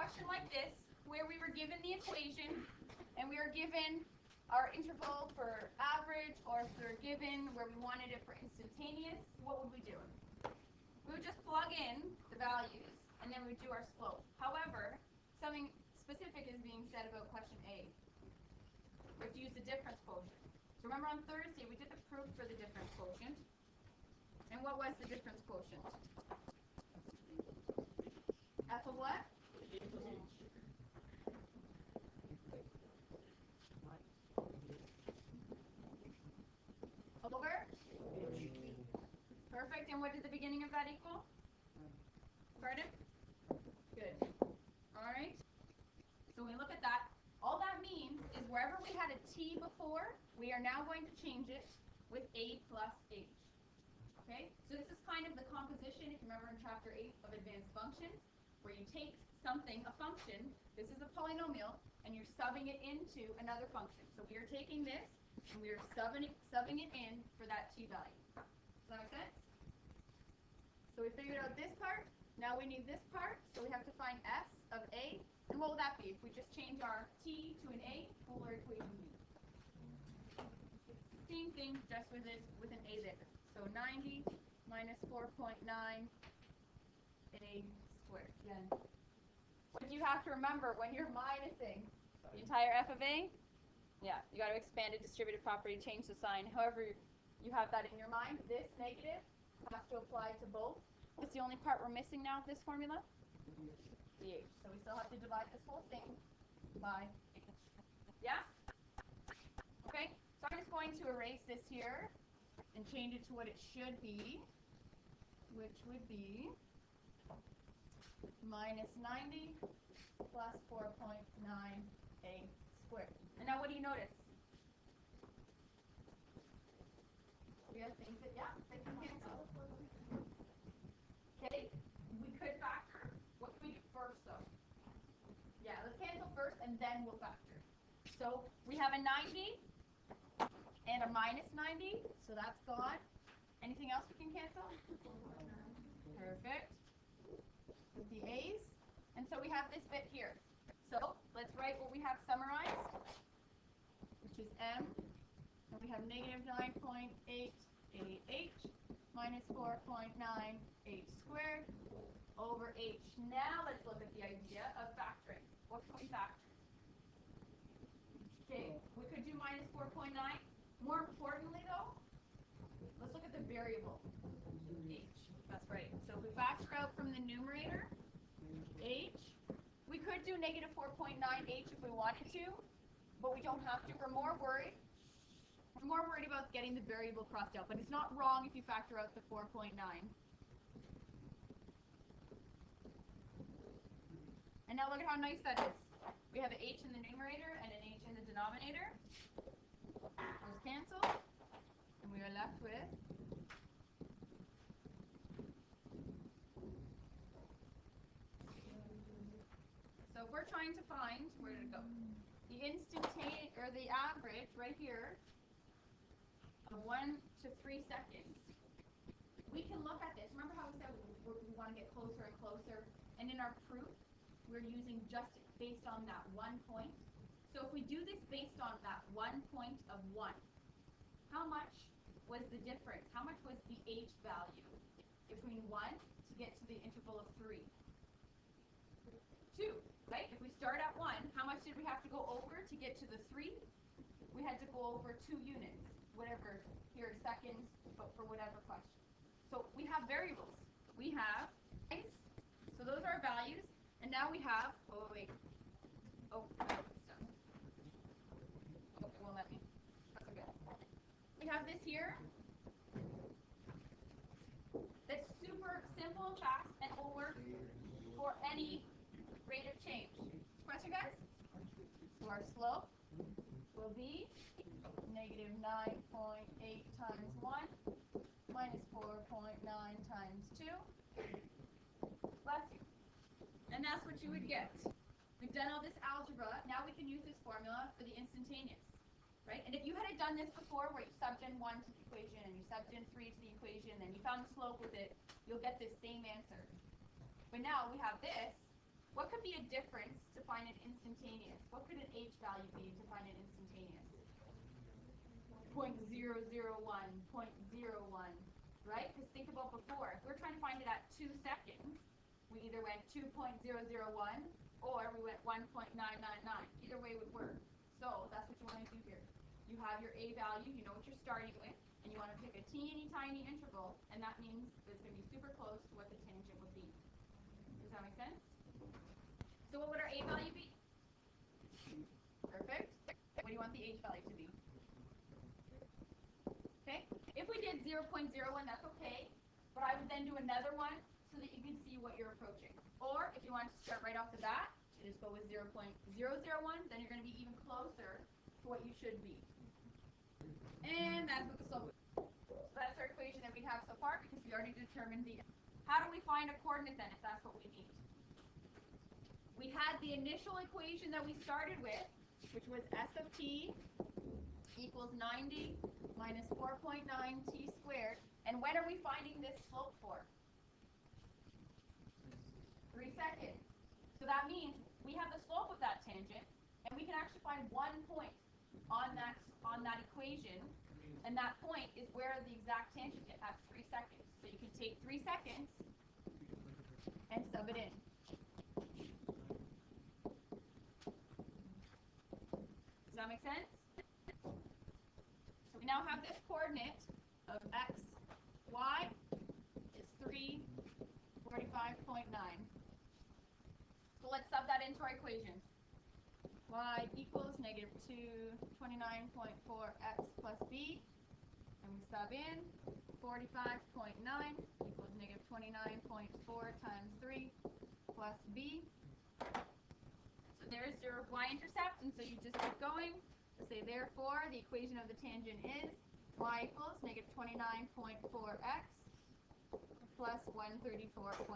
question like this, where we were given the equation and we were given our interval for average, or if we were given where we wanted it for instantaneous, what would we do? We would just plug in the values and then we would do our slope. However, something specific is being said about question A. We have to use the difference quotient. So remember on Thursday we did the proof for the difference quotient. And what was the difference quotient? F of what? Over? Perfect. And what did the beginning of that equal? Pardon? Good. All right. So when we look at that, all that means is wherever we had a t before, we are now going to change it with a plus h. Okay? So this is kind of the composition, if you remember in chapter 8 of advanced functions, where you take something, a function, this is a polynomial, and you're subbing it into another function. So we are taking this, and we are subbing it in for that t value. Does that make sense? So we figured out this part. Now we need this part, so we have to find s of a. And what will that be? If we just change our t to an a, what will our equation be? Same thing, just with an a there. So 90 minus 4.9 a squared. Again, what you have to remember when you're minusing the entire f of a, yeah, you got to expand a distributive property, change the sign. However you have that in your mind, this negative has to apply to both. What's the only part we're missing now of this formula? The h. So we still have to divide this whole thing by h. Yeah? Okay, so I'm just going to erase this here and change it to what it should be, which would be minus 90 plus 4.9 a squared. And now what do you notice? We have things that, yeah, they can cancel. Okay, we could factor. What can we do first, though? Yeah, let's cancel first, and then we'll factor. So we have a 90 and a minus 90, so that's gone. Anything else we can cancel? Perfect. With the a's. And so we have this bit here. So let's write what we have summarized, which is m, and we have negative 9.8 AH minus 4.9 h squared over h. Now let's look at the idea of factoring. What can we factor? Okay, we could do minus 4.9. More importantly, though, let's look at the variable h. That's right. So if we factor out from the numerator h, we could do negative 4.9 h if we wanted to, but we don't have to. We're more worried about getting the variable crossed out, but it's not wrong if you factor out the 4.9. And now look at how nice that is. We have an h in the numerator and an h in the denominator. Those cancel, and we are left with so if we're trying to find, where did it go? The instantaneous, or the average right here of 1 to 3 seconds. We can look at this. Remember how we said we want to get closer and closer? And in our proof, we're using just based on that one point. So if we do this based on that 1 point of 1, how much was the difference? How much was the h value between 1 to get to the interval of 3? 2, right? If we start at 1, how much did we have to go over to get to the 3? We had to go over 2 units, whatever, here seconds, but for whatever question. So we have variables. We have, so those are our values, and now we have, wait. Oh, okay, won't let me. That's okay. We have this here. That's super simple and fast, and will work for any rate of change. Question, guys? So our slope will be negative 9.8 times 1 minus 4.9 times 2. Bless you. And that's what you would get. We've done all this algebra. Now we can use this formula for the instantaneous, right? And if you had done this before where you subbed in 1 to the equation and you subbed in 3 to the equation and you found the slope with it, you'll get this same answer. But now we have this, What could be a difference to find an instantaneous? What could an h value be to find an instantaneous? 0.001, 0.01, right? Because think about before. If we're trying to find it at 2 seconds, we either went 2.001 or we went 1.999. Either way would work. So that's what you want to do here. You have your a value, you know what you're starting with, and you want to pick a teeny tiny interval, and that means it's going to be super close to what the tangent would be. Does that make sense? So what would our a value be? Perfect. What do you want the h value to be? Okay. If we did 0.01, that's okay, but I would then do another one so that you can see what you're approaching. Or if you want to start right off the bat, you just go with 0.001, then you're going to be even closer to what you should be. And that's what the slope is. So that's our equation that we have so far because we already determined the. How do we find a coordinate then if that's what we need? We had the initial equation that we started with, which was s of t equals 90 minus 4.9 t squared. And when are we finding this slope for? 3 seconds. So that means we have the slope of that tangent, and we can actually find one point on that equation, and that point is where the exact tangent is at 3 seconds. So you can take 3 seconds and sub it in. Does that make sense? So we now have this coordinate of x, y is 345.9. So let's sub that into our equation. Y equals negative 229.4x plus b. And we sub in 45.9 equals negative 29.4 times 3 plus b. So there's your y-intercept, and so you just keep going. So say therefore the equation of the tangent is y equals negative 29.4x plus 134.1.